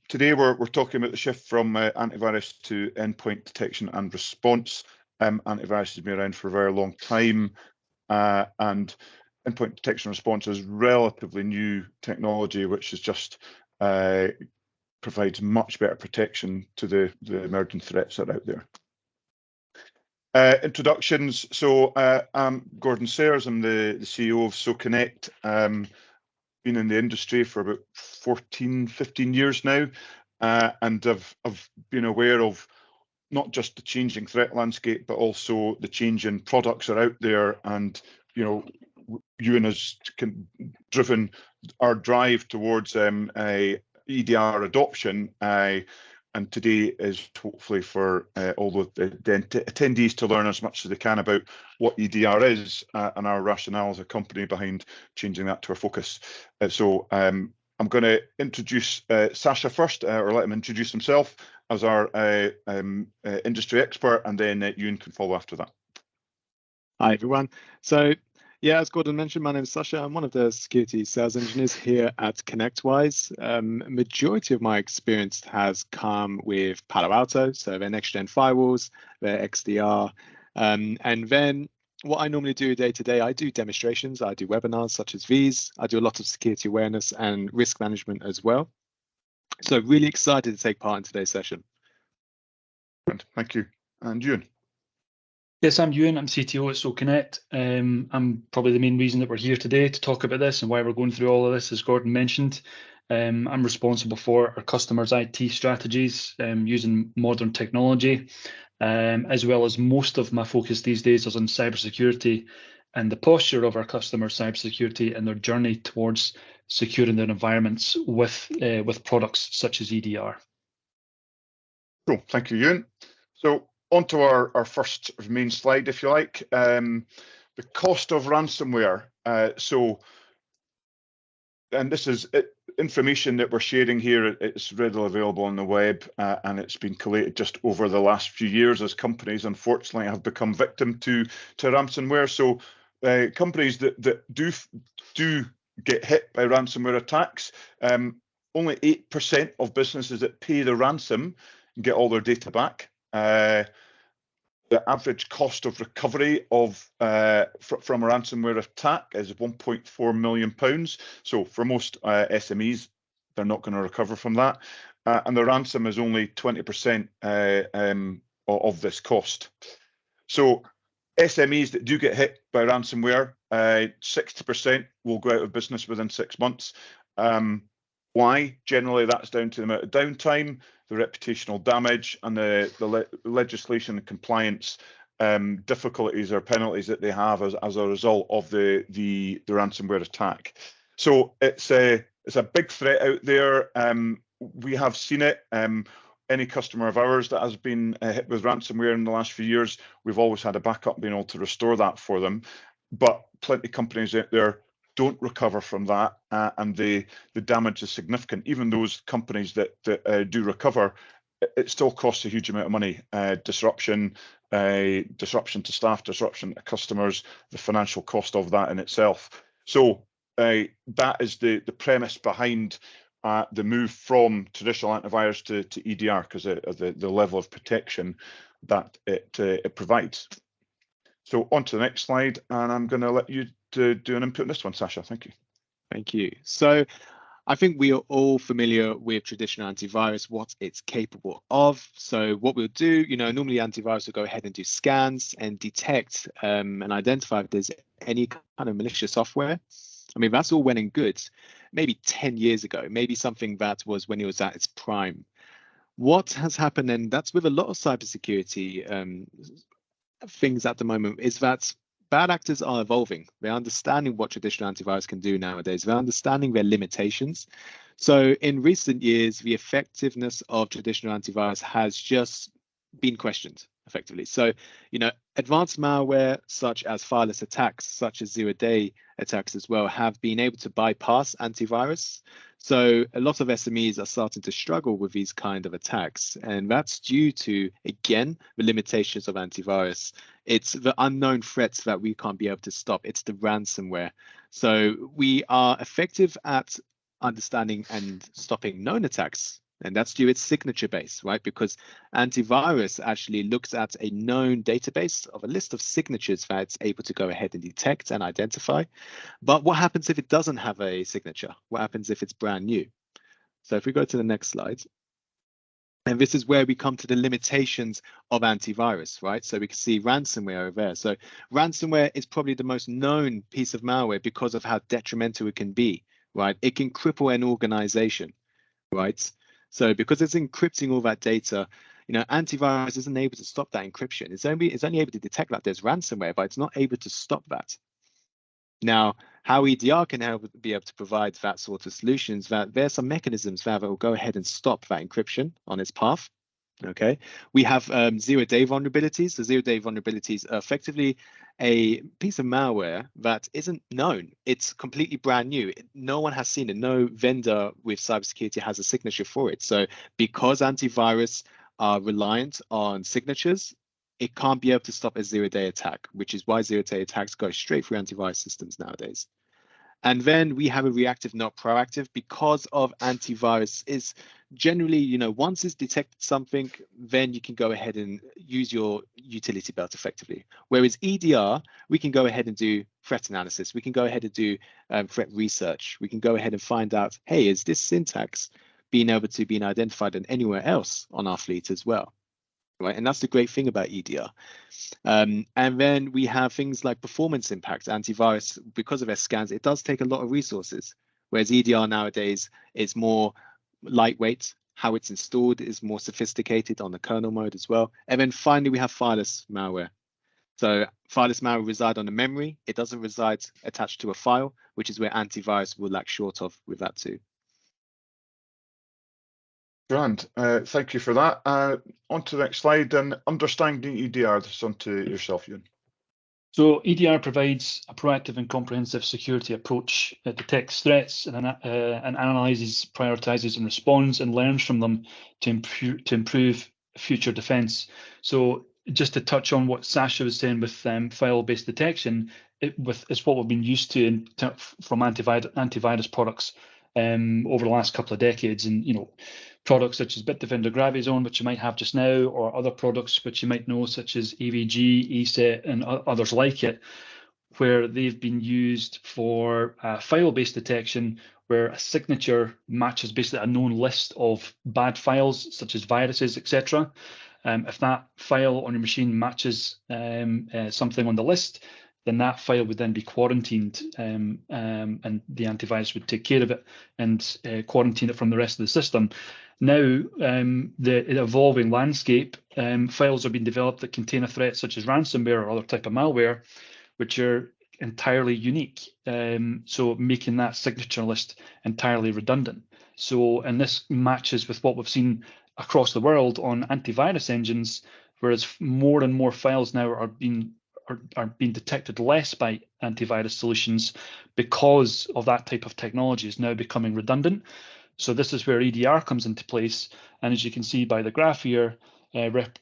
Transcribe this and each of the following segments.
Today we're talking about the shift from antivirus to endpoint detection and response. Antivirus has been around for a very long time, and endpoint detection and response is relatively new technology, which is just provides much better protection to the emerging threats that are out there. Introductions. So I'm Gordon Sayers. I'm the CEO of SoConnect. Been in the industry for about 15 years now, and I've been aware of not just the changing threat landscape, but also the changing products are out there. And Ewan has driven our drive towards a EDR adoption, and today is hopefully for all the attendees to learn as much as they can about what EDR is and our rationale as a company behind changing that to our focus. So I'm going to introduce Sasha first, or let him introduce himself as our industry expert, and then Ewan can follow after that. Hi, everyone. So, yeah, as Gordon mentioned, my name is Sasha. I'm one of the security sales engineers here at ConnectWise. Majority of my experience has come with Palo Alto, so their next-gen firewalls, their XDR, and then what I normally do day to day, I do demonstrations, I do webinars such as these, I do a lot of security awareness and risk management as well. So really excited to take part in today's session. Thank you. And Ewan? Yes, I'm Ewan. I'm CTO at SoConnect. I'm probably the main reason that we're here today to talk about this and why we're going through all of this, as Gordon mentioned. I'm responsible for our customers' IT strategies using modern technology, as well as most of my focus these days is on cybersecurity and the posture of our customers' cybersecurity and their journey towards securing their environments with products such as EDR. Cool, thank you, Ewan. So on to our first main slide, if you like, the cost of ransomware. And this is information that we're sharing here. It's readily available on the web, and it's been collated just over the last few years as companies, unfortunately, have become victim to ransomware. So companies that do get hit by ransomware attacks, only 8% of businesses that pay the ransom get all their data back. The average cost of recovery of from a ransomware attack is £1.4 million. So for most SMEs, they're not going to recover from that. And the ransom is only 20% of this cost. So SMEs that do get hit by ransomware, 60% will go out of business within 6 months. Why? Generally, that's down to the amount of downtime, the reputational damage, and the legislation and compliance difficulties or penalties that they have as a result of the ransomware attack. So it's a big threat out there. We have seen it. Any customer of ours that has been hit with ransomware in the last few years, we've always had a backup being able to restore that for them. But plenty of companies out there don't recover from that, and the damage is significant. Even those companies that do recover, it still costs a huge amount of money. Disruption to staff, disruption to customers, the financial cost of that in itself. So that is the premise behind the move from traditional antivirus to EDR, because the level of protection that it provides. So on to the next slide, and I'm going to let you to do an input on this one, Sasha. Thank you. Thank you. So I think we are all familiar with traditional antivirus, what it's capable of. So what we'll do, normally antivirus will go ahead and do scans and detect and identify if there's any kind of malicious software. I mean, that's all well and good. Maybe 10 years ago, maybe something that was when it was at its prime. What has happened, and that's with a lot of cybersecurity things at the moment, is that bad actors are evolving. They're understanding what traditional antivirus can do nowadays. They're understanding their limitations. So in recent years, the effectiveness of traditional antivirus has just been questioned effectively. So, advanced malware such as fileless attacks, such as zero-day attacks as well, have been able to bypass antivirus. So a lot of SMEs are starting to struggle with these kind of attacks. And that's due to, again, the limitations of antivirus. It's the unknown threats that we can't be able to stop. It's the ransomware. So we are effective at understanding and stopping known attacks. And that's due its signature base, right? Because antivirus actually looks at a known database of a list of signatures that it's able to go ahead and detect and identify. But what happens if it doesn't have a signature? What happens if it's brand new? So if we go to the next slide, and this is where we come to the limitations of antivirus, right? So we can see ransomware over there. So ransomware is probably the most known piece of malware because of how detrimental it can be, right? It can cripple an organization, right? So because it's encrypting all that data, you know, antivirus isn't able to stop that encryption. It's only able to detect that there's ransomware, but it's not able to stop that. Now, how EDR can be able to provide that sort of solutions, that there's some mechanisms that will go ahead and stop that encryption on its path. Okay, we have zero-day vulnerabilities. The zero-day vulnerabilities are effectively a piece of malware that isn't known. It's completely brand new. No one has seen it. No vendor with cybersecurity has a signature for it. So because antivirus are reliant on signatures, it can't be able to stop a zero-day attack, which is why zero-day attacks go straight through antivirus systems nowadays. And then we have a reactive, not proactive, because of antivirus is generally, you know, once it's detected something, then you can go ahead and use your utility belt effectively. Whereas EDR, we can go ahead and do threat analysis. We can go ahead and do threat research. We can go ahead and find out, hey, is this syntax being able to be identified in anywhere else on our fleet as well? Right, and that's the great thing about EDR. And then we have things like performance impact. Antivirus, because of their scans, it does take a lot of resources, whereas EDR nowadays is more lightweight. How it's installed is more sophisticated on the kernel mode as well. And then finally, we have fileless malware. So fileless malware reside on the memory. It doesn't reside attached to a file, which is where antivirus will lack short of with that too. Grand. Thank you for that. On to the next slide, and understanding EDR. This is on to yourself, Ewan. So EDR provides a proactive and comprehensive security approach that detects threats and analyzes, prioritizes, and responds and learns from them to improve future defense. So just to touch on what Sasha was saying with file-based detection, it's what we've been used to from antivirus products over the last couple of decades, and you know, products such as Bitdefender Gravizone, which you might have just now, or other products which you might know, such as AVG, ESET, and others like it, where they've been used for file-based detection, where a signature matches basically a known list of bad files, such as viruses, etc. If that file on your machine matches something on the list, then that file would then be quarantined, and the antivirus would take care of it and quarantine it from the rest of the system. Now, the evolving landscape, files are being developed that contain a threat such as ransomware or other type of malware, which are entirely unique. So making that signature list entirely redundant. So, and this matches with what we've seen across the world on antivirus engines, whereas more and more files now are being detected less by antivirus solutions because of that type of technology is now becoming redundant. So this is where EDR comes into place. And as you can see by the graph here,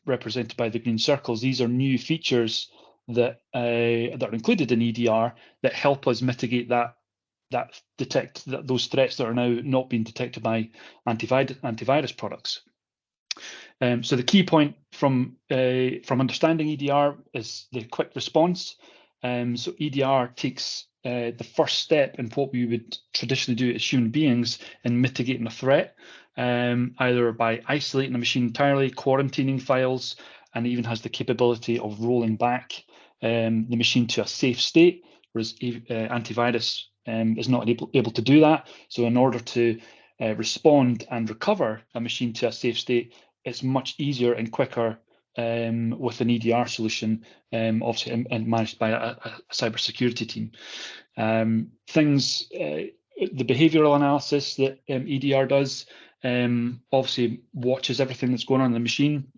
represented by the green circles, these are new features that are included in EDR that help us mitigate detect those threats that are now not being detected by antivirus products. So the key point from understanding EDR is the quick response. So EDR takes the first step in what we would traditionally do as human beings in mitigating a threat, either by isolating the machine entirely, quarantining files, and even has the capability of rolling back the machine to a safe state, whereas antivirus is not able to do that. So in order to respond and recover a machine to a safe state, it's much easier and quicker with an EDR solution, obviously and managed by a cybersecurity team. The behavioral analysis that EDR does obviously watches everything that's going on in the machine.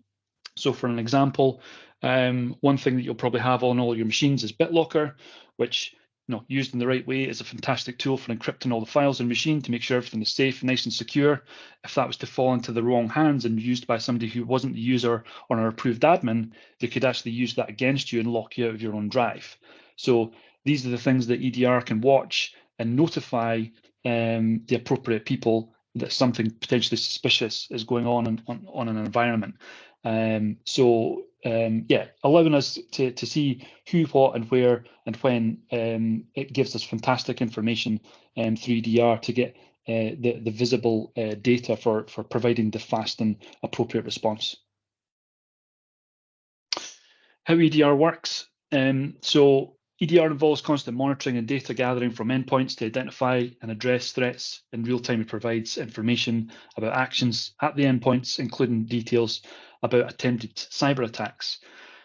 So for an example, one thing that you'll probably have on all your machines is BitLocker, which, you know, used in the right way, is a fantastic tool for encrypting all the files in the machine to make sure everything is safe, nice and secure. If that was to fall into the wrong hands and used by somebody who wasn't the user or an approved admin, they could actually use that against you and lock you out of your own drive. So these are the things that EDR can watch and notify the appropriate people that something potentially suspicious is going on an environment. Yeah, allowing us to see who, what, and where, and when. It gives us fantastic information through EDR to get the visible data for providing the fast and appropriate response. How EDR works. So EDR involves constant monitoring and data gathering from endpoints to identify and address threats. In real time, it provides information about actions at the endpoints, including details about attempted cyber attacks.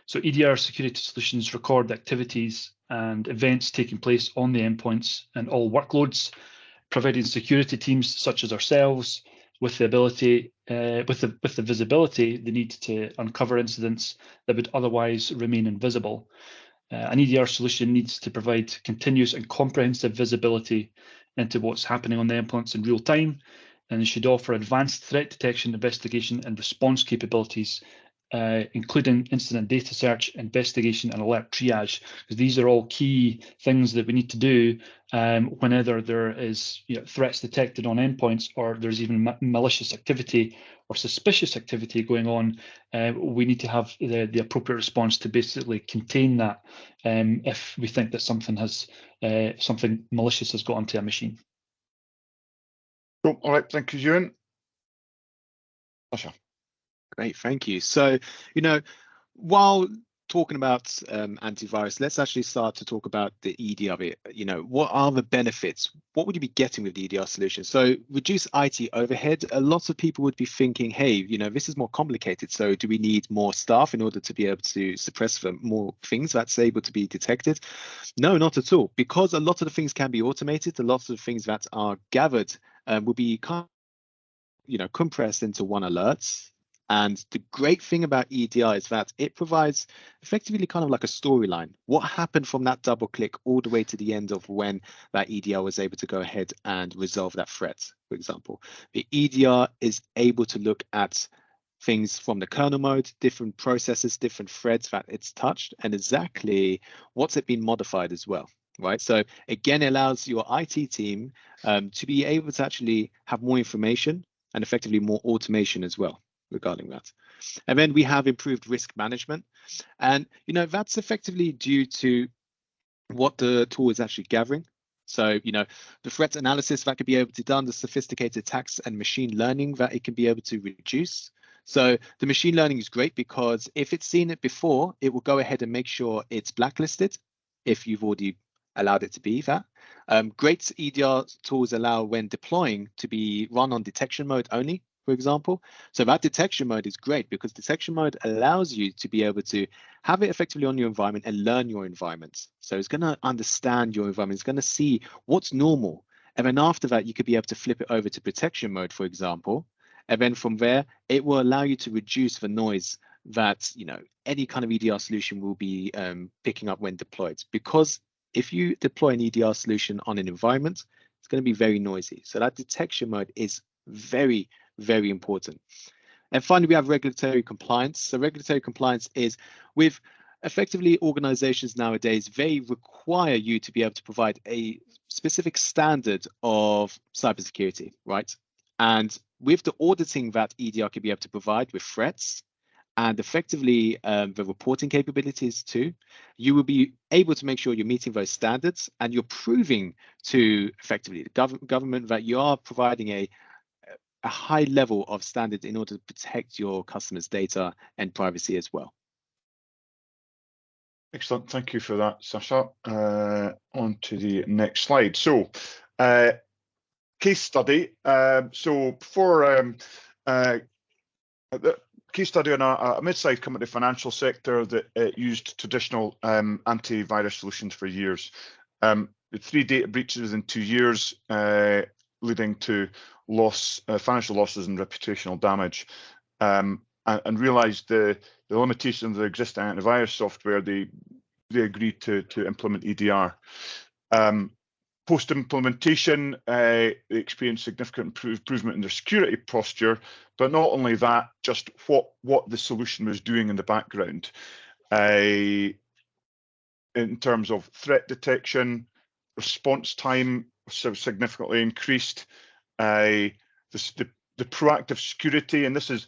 So EDR security solutions record activities and events taking place on the endpoints and all workloads, providing security teams such as ourselves with the ability, with the visibility they need to uncover incidents that would otherwise remain invisible. An EDR solution needs to provide continuous and comprehensive visibility into what's happening on the endpoints in real time, and it should offer advanced threat detection, investigation, and response capabilities, including incident data search, investigation, and alert triage, because these are all key things that we need to do whenever there is threats detected on endpoints, or there's even malicious activity or suspicious activity going on. We need to have the appropriate response to basically contain that if we think that something malicious has got onto a machine. Cool. All right, thank you, Ewan. Sasha. Great, thank you. So, while talking about antivirus, let's actually start to talk about the EDR bit. What are the benefits? What would you be getting with the EDR solution? So reduce IT overhead. A lot of people would be thinking, hey, this is more complicated. So do we need more staff in order to be able to suppress more things that's able to be detected? No, not at all. Because a lot of the things can be automated, a lot of the things that are gathered will be compressed into one alert. And the great thing about EDR is that it provides effectively kind of like a storyline. What happened from that double click all the way to the end of when that EDR was able to go ahead and resolve that threat, for example. The EDR is able to look at things from the kernel mode, different processes, different threads that it's touched, and exactly what's it been modified as well. Right. So again, it allows your IT team to be able to actually have more information and effectively more automation as well regarding that. And then we have improved risk management. And, that's effectively due to what the tool is actually gathering. So, the threat analysis that could be able to be done, the sophisticated attacks and machine learning that it can be able to reduce. So the machine learning is great because if it's seen it before, it will go ahead and make sure it's blacklisted if you've already allowed it to be that. Great EDR tools allow when deploying to be run on detection mode only, for example. So that detection mode is great because detection mode allows you to be able to have it effectively on your environment and learn your environment. So it's going to understand your environment. It's going to see what's normal. And then after that, you could be able to flip it over to protection mode, for example. And then from there, it will allow you to reduce the noise that any kind of EDR solution will be picking up when deployed. Because if you deploy an EDR solution on an environment, it's going to be very noisy. So that detection mode is very, very important. And finally, we have regulatory compliance. So regulatory compliance is with effectively organizations nowadays, they require you to be able to provide a specific standard of cybersecurity, right? And with the auditing that EDR can be able to provide with threats and effectively the reporting capabilities too, you will be able to make sure you're meeting those standards and you're proving to effectively the government that you are providing a high level of standard in order to protect your customers' data and privacy as well. Excellent, thank you for that, Sasha. On to the next slide. So, case study. So for the case study on a mid-sized company financial sector that used traditional antivirus solutions for years. The 3 data breaches within 2 years, leading to financial losses and reputational damage, and realised the limitations of the existing antivirus software. They agreed to implement EDR. Post-implementation, they experienced significant improvement in their security posture, but not only that, just what the solution was doing in the background, in terms of threat detection, response time significantly increased. The proactive security, and this is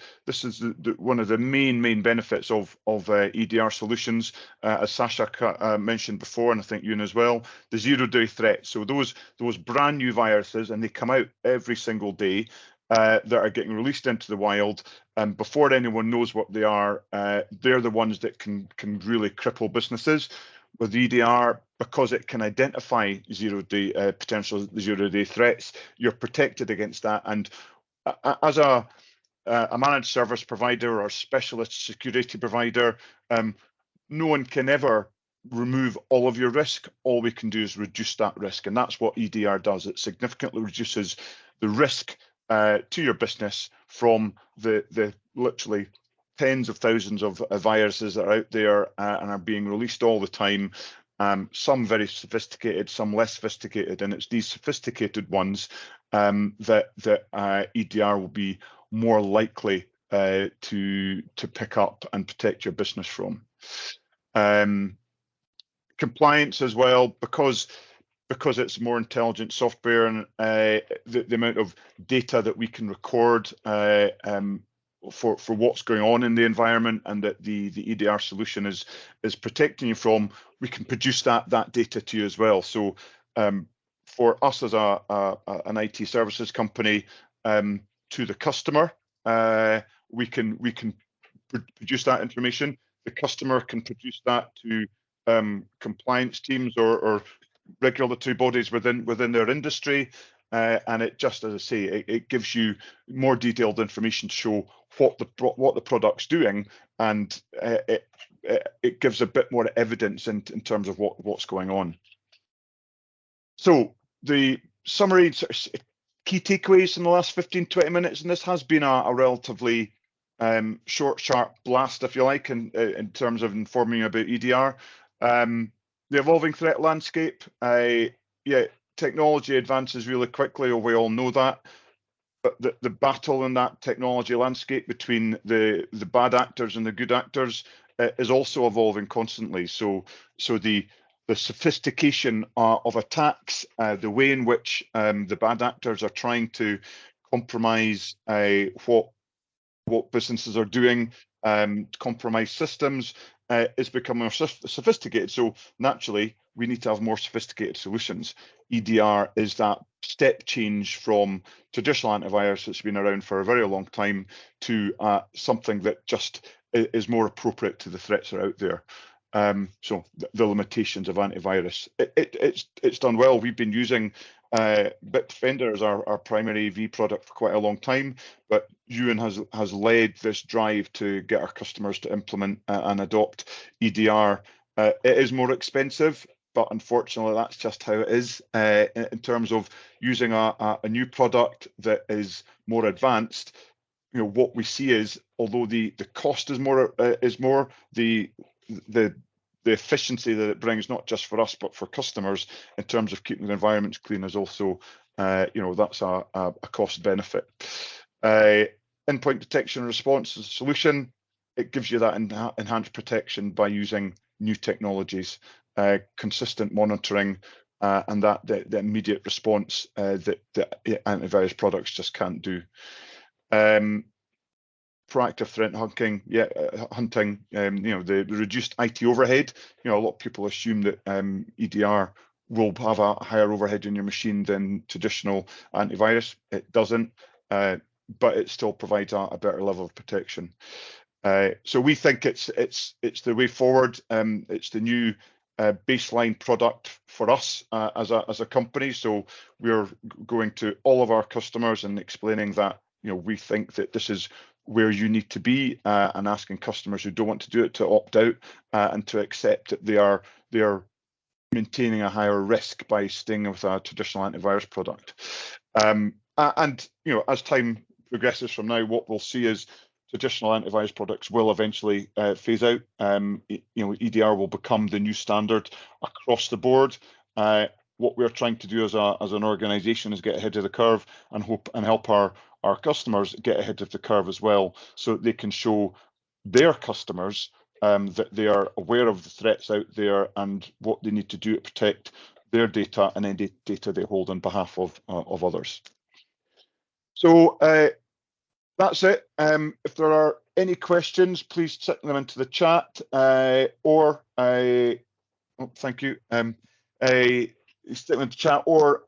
one of the main benefits of EDR solutions, as Sasha mentioned before, and I think Ewan as well, the zero-day threat. So those brand new viruses, and they come out every single day, that are getting released into the wild, and before anyone knows what they are, they're the ones that can really cripple businesses. With EDR, because it can identify potential zero-day threats, you're protected against that. And as a managed service provider or specialist security provider, no one can ever remove all of your risk. All we can do is reduce that risk, and that's what EDR does. It significantly reduces the risk to your business from the literally tens of thousands of viruses that are out there and are being released all the time. Some very sophisticated, some less sophisticated, and it's these sophisticated ones that EDR will be more likely to pick up and protect your business from. Compliance as well, because it's more intelligent software, and the amount of data that we can record for what's going on in the environment, and that the EDR solution is protecting you from, we can produce that data to you as well. So for us as an IT services company, to the customer, we can produce that information. The customer can produce that to compliance teams or regulatory bodies within their industry, and it just, as I say, it gives you more detailed information to show what the product's doing, and it gives a bit more evidence in terms of what's going on. So the summary, key takeaways in the last 15-20 minutes, and this has been a relatively short, sharp blast, if you like, in terms of informing you about EDR. The evolving threat landscape, technology advances really quickly, we all know that, but the battle in that technology landscape between the bad actors and the good actors is also evolving constantly. So the sophistication of attacks, the way in which the bad actors are trying to compromise what businesses are doing, compromise systems, is becoming more sophisticated. So naturally, we need to have more sophisticated solutions. EDR is that step change from traditional antivirus that's been around for a very long time to something that just is more appropriate to the threats that are out there. So the limitations of antivirus, it's done well. We've been using Bitdefender as our primary AV product for quite a long time, but Ewan has led this drive to get our customers to implement and adopt EDR. It is more expensive, but unfortunately that's just how it is in terms of using a new product that is more advanced. You know, what we see is, although the cost is more, the efficiency that it brings, not just for us but for customers, in terms of keeping the environments clean, is also, that's a cost benefit. Endpoint Detection and Response is a solution. It gives you that enhanced protection by using new technologies, consistent monitoring, and the immediate response that antivirus products just can't do. Proactive threat hunting, the reduced IT overhead. A lot of people assume that EDR will have a higher overhead in your machine than traditional antivirus. It doesn't, but it still provides a better level of protection. So we think it's the way forward. It's the new baseline product for us as a company. So we're going to all of our customers and explaining that we think that this is where you need to be, and asking customers who don't want to do it to opt out and to accept that they are maintaining a higher risk by staying with a traditional antivirus product. And as time progresses from now, what we'll see is traditional antivirus products will eventually phase out. EDR will become the new standard across the board. What we're trying to do as an organization is get ahead of the curve and help our customers get ahead of the curve as well, so that they can show their customers that they are aware of the threats out there and what they need to do to protect their data and any data they hold on behalf of others. So that's it. If there are any questions, please stick them into the chat, or oh, thank you. Stick them into the chat, or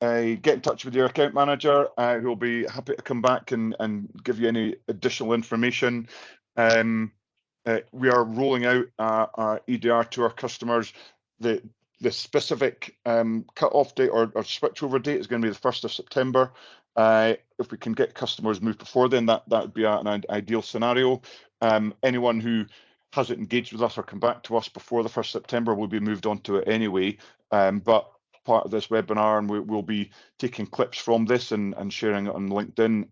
get in touch with your account manager, who will be happy to come back and give you any additional information. We are rolling out our EDR to our customers. The specific cut-off date or switchover date is going to be the 1st of September. If we can get customers moved before then, that would be an ideal scenario. Anyone who hasn't engaged with us or come back to us before the 1st of September will be moved on to it anyway. But part of this webinar, and we'll be taking clips from this and sharing it on LinkedIn,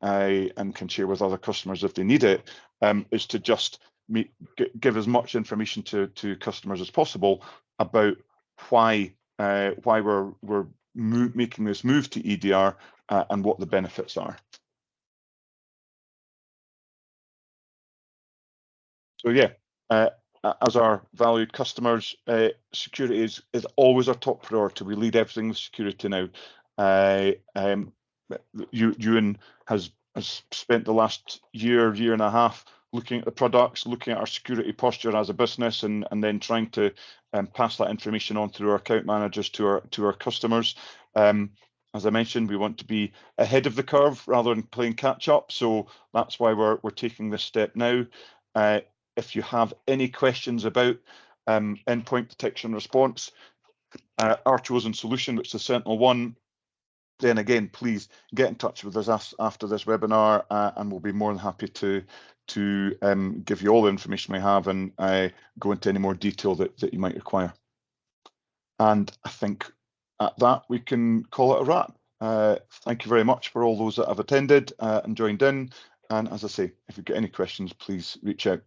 and can share with other customers if they need it, is to just give as much information to customers as possible about why we're making this move to EDR, and what the benefits are. So yeah, as our valued customers, security is always our top priority. We lead everything with security now. Ewan has spent the last year and a half looking at the products, looking at our security posture as a business, and then trying to pass that information on through our account managers to our customers. As I mentioned, we want to be ahead of the curve rather than playing catch up. So that's why we're taking this step now. If you have any questions about endpoint detection and response, our chosen solution, which is the Sentinel One, then again, please get in touch with us after this webinar, and we'll be more than happy to give you all the information we have and go into any more detail that you might require. And I think at that we can call it a wrap. Thank you very much for all those that have attended and joined in. And as I say, if you've got any questions, please reach out.